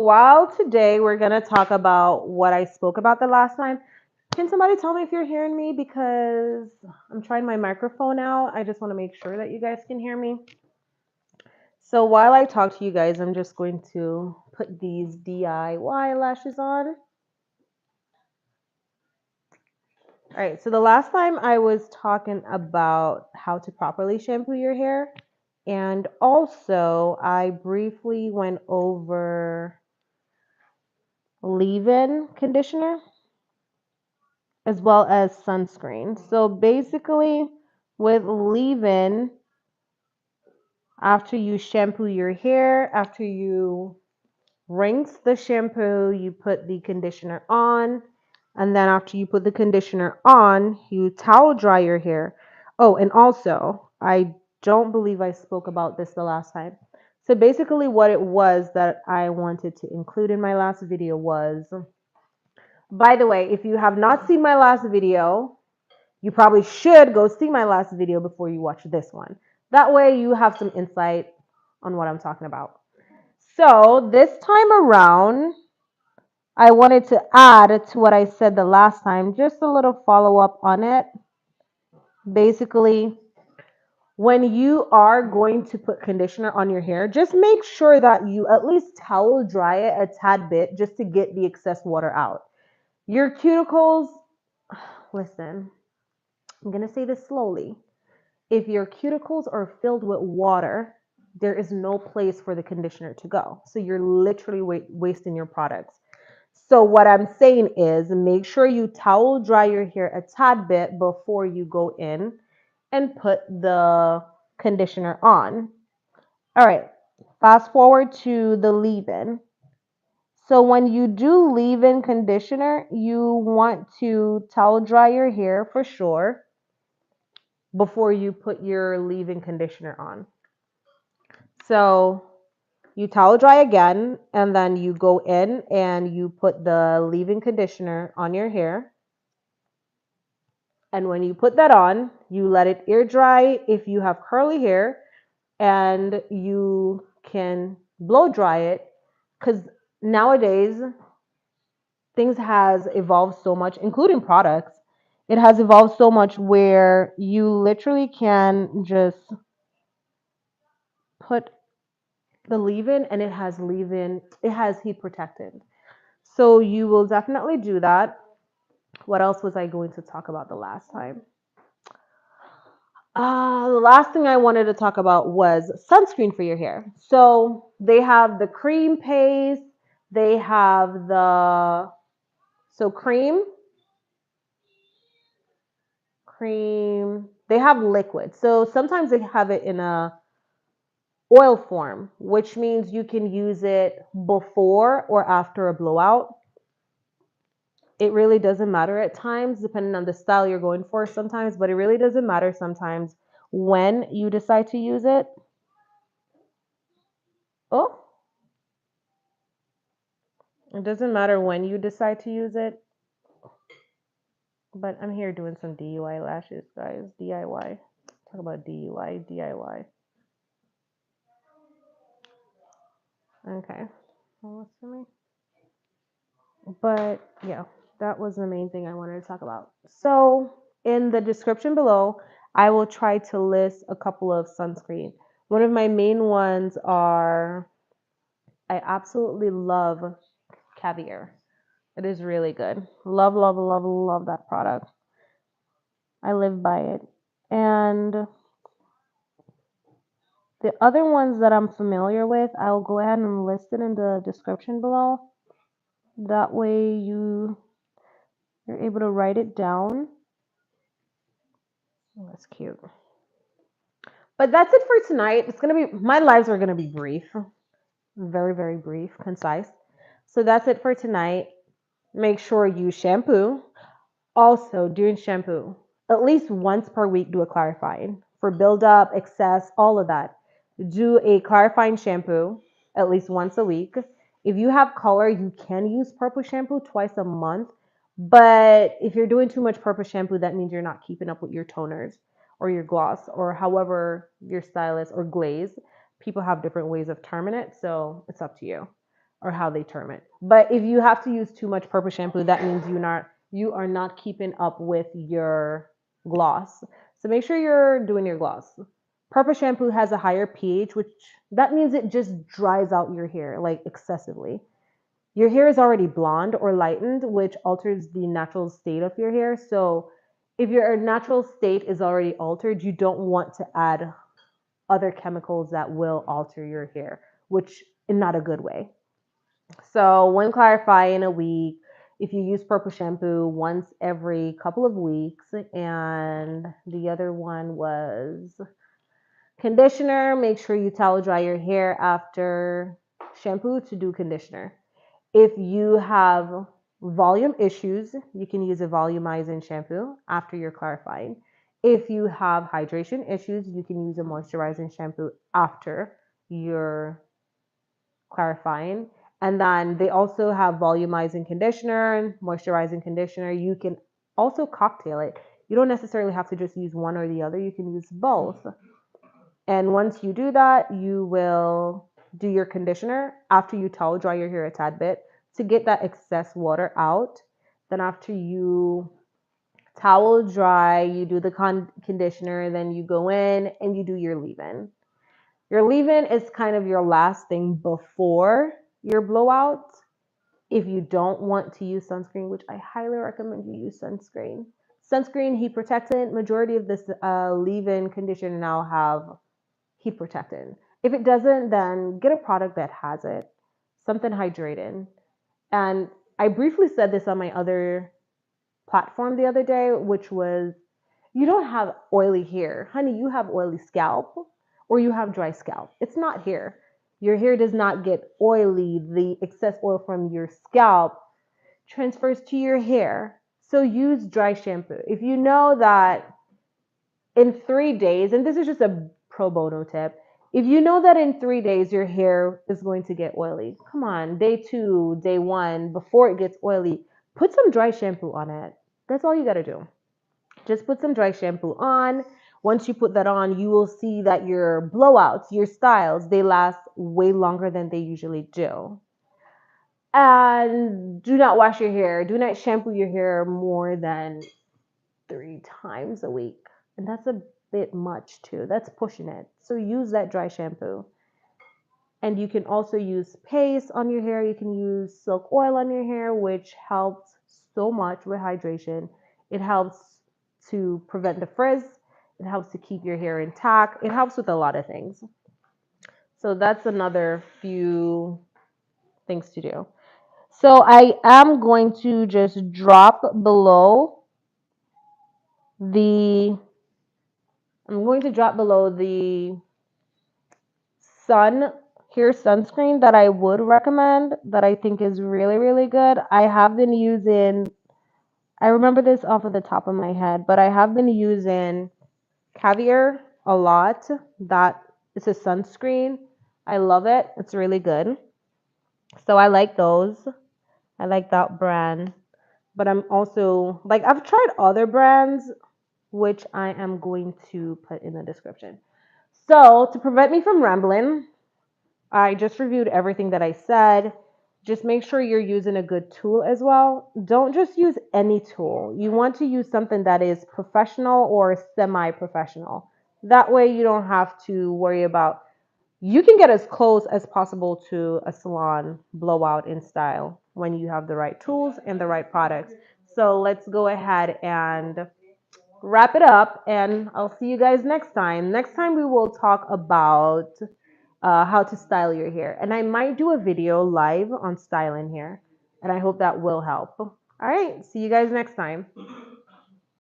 While today we're going to talk about what I spoke about the last time, can somebody tell me if you're hearing me? Because I'm trying my microphone out. I just want to make sure that you guys can hear me. So while I talk to you guys, I'm just going to put these DIY lashes on. All right, so the last time I was talking about how to properly shampoo your hair, and also I briefly went over leave-in conditioner as well as sunscreen. So basically, with leave-in, after you shampoo your hair, after you rinse the shampoo, you put the conditioner on. And then after you put the conditioner on, you towel dry your hair. Oh, and also, I don't believe I spoke about this the last time. So basically, what it was that I wanted to include in my last video was, by the way, if you have not seen my last video, you probably should go see my last video before you watch this one. That way you have some insight on what I'm talking about. So this time around, I wanted to add to what I said the last time, just a little follow up on it. Basically, when you are going to put conditioner on your hair, just make sure that you at least towel dry it a tad bit just to get the excess water out. Your cuticles, listen, I'm going to say this slowly. If your cuticles are filled with water, there is no place for the conditioner to go. So you're literally wasting your products. So what I'm saying is make sure you towel dry your hair a tad bit before you go in and put the conditioner on. All right, fast forward to the leave-in. So when you do leave-in conditioner, you want to towel dry your hair for sure before you put your leave-in conditioner on. So you towel dry again, and then you go in and you put the leave-in conditioner on your hair. And when you put that on, you let it air dry if you have curly hair, and you can blow dry it because nowadays things has evolved so much, including products. It has evolved so much where you literally can just put the leave-in and it has heat protectant. So you will definitely do that. What else was I going to talk about the last time? The last thing I wanted to talk about was sunscreen for your hair. So they have the cream paste, they have cream, they have liquid. So sometimes they have it in a oil form, which means you can use it before or after a blowout. It really doesn't matter at times, depending on the style you're going for sometimes, but it really doesn't matter sometimes when you decide to use it. Oh, it doesn't matter when you decide to use it, but I'm here doing some DIY lashes, guys. DIY. Talk about DUI, DIY. Okay. Almost for me. But yeah, that was the main thing I wanted to talk about. So in the description below, I will try to list a couple of sunscreen. One of my main ones are, I absolutely love Caviar. It is really good. Love, love, love, love that product. I live by it. And the other ones that I'm familiar with, I'll go ahead and list it in the description below. That way you're able to write it down. Oh, that's cute. But that's it for tonight. My lives are gonna be brief. Very, very brief, concise. So that's it for tonight. Make sure you shampoo. Also, during shampoo, at least once per week, do a clarifying for buildup, excess, all of that. Do a clarifying shampoo at least once a week. If you have color, you can use purple shampoo twice a month. But if you're doing too much purple shampoo, that means you're not keeping up with your toners or your gloss or however your stylist or glaze. People have different ways of terming it, so it's up to you. or how they term it. But if you have to use too much purple shampoo, that means you are not keeping up with your gloss. So make sure you're doing your gloss. Purple shampoo has a higher pH, which that means it just dries out your hair like excessively. Your hair is already blonde or lightened, which alters the natural state of your hair. So if your natural state is already altered, you don't want to add other chemicals that will alter your hair, which in not a good way. So one clarify in a week. If you use purple shampoo once every couple of weeks, and the other one was conditioner. Make sure you towel dry your hair after shampoo to do conditioner. If you have volume issues, you can use a volumizing shampoo after you're clarifying. If you have hydration issues, you can use a moisturizing shampoo after you're clarifying. And then they also have volumizing conditioner and moisturizing conditioner. You can also cocktail it. You don't necessarily have to just use one or the other. You can use both. And once you do that, you will do your conditioner after you towel dry your hair a tad bit to get that excess water out. Then after you towel dry, you do the conditioner, then you go in and you do your leave-in. Your leave-in is kind of your last thing before your blowout. If you don't want to use sunscreen, which I highly recommend you use sunscreen. Sunscreen, heat protectant, majority of this leave-in conditioner now have heat protectant. If it doesn't, then get a product that has it, something hydrating. And I briefly said this on my other platform the other day, which was you don't have oily hair. Honey, you have oily scalp or you have dry scalp. It's not hair. Your hair does not get oily. The excess oil from your scalp transfers to your hair. So use dry shampoo. If you know that in 3 days, and this is just a pro bono tip, if you know that in 3 days your hair is going to get oily, come on, day 2, day 1, before it gets oily, put some dry shampoo on it. That's all you got to do. Just put some dry shampoo on. Once you put that on, you will see that your blowouts, your styles, they last way longer than they usually do. And do not wash your hair. Do not shampoo your hair more than 3 times a week. And that's a bit much too. That's pushing it. So use that dry shampoo. And you can also use paste on your hair. You can use silk oil on your hair, which helps so much with hydration. It helps to prevent the frizz. It helps to keep your hair intact. It helps with a lot of things. So that's another few things to do. So I am going to just drop below the I'm going to drop below the hair sunscreen that I would recommend that I think is really, really good. I have been using, I remember this off of the top of my head, but I have been using Caviar a lot. That is a sunscreen. I love it. It's really good. So I like those. I like that brand. But I'm also, like, I've tried other brands, which I am going to put in the description. So to prevent me from rambling, I just reviewed everything that I said. Just make sure you're using a good tool as well. Don't just use any tool. You want to use something that is professional or semi-professional. That way you don't have to worry about, you can get as close as possible to a salon blowout in style when you have the right tools and the right products. So let's go ahead and wrap it up, and I'll see you guys next time. Next time we will talk about how to style your hair. And I might do a video live on styling hair. And I hope that will help. All right. See you guys next time.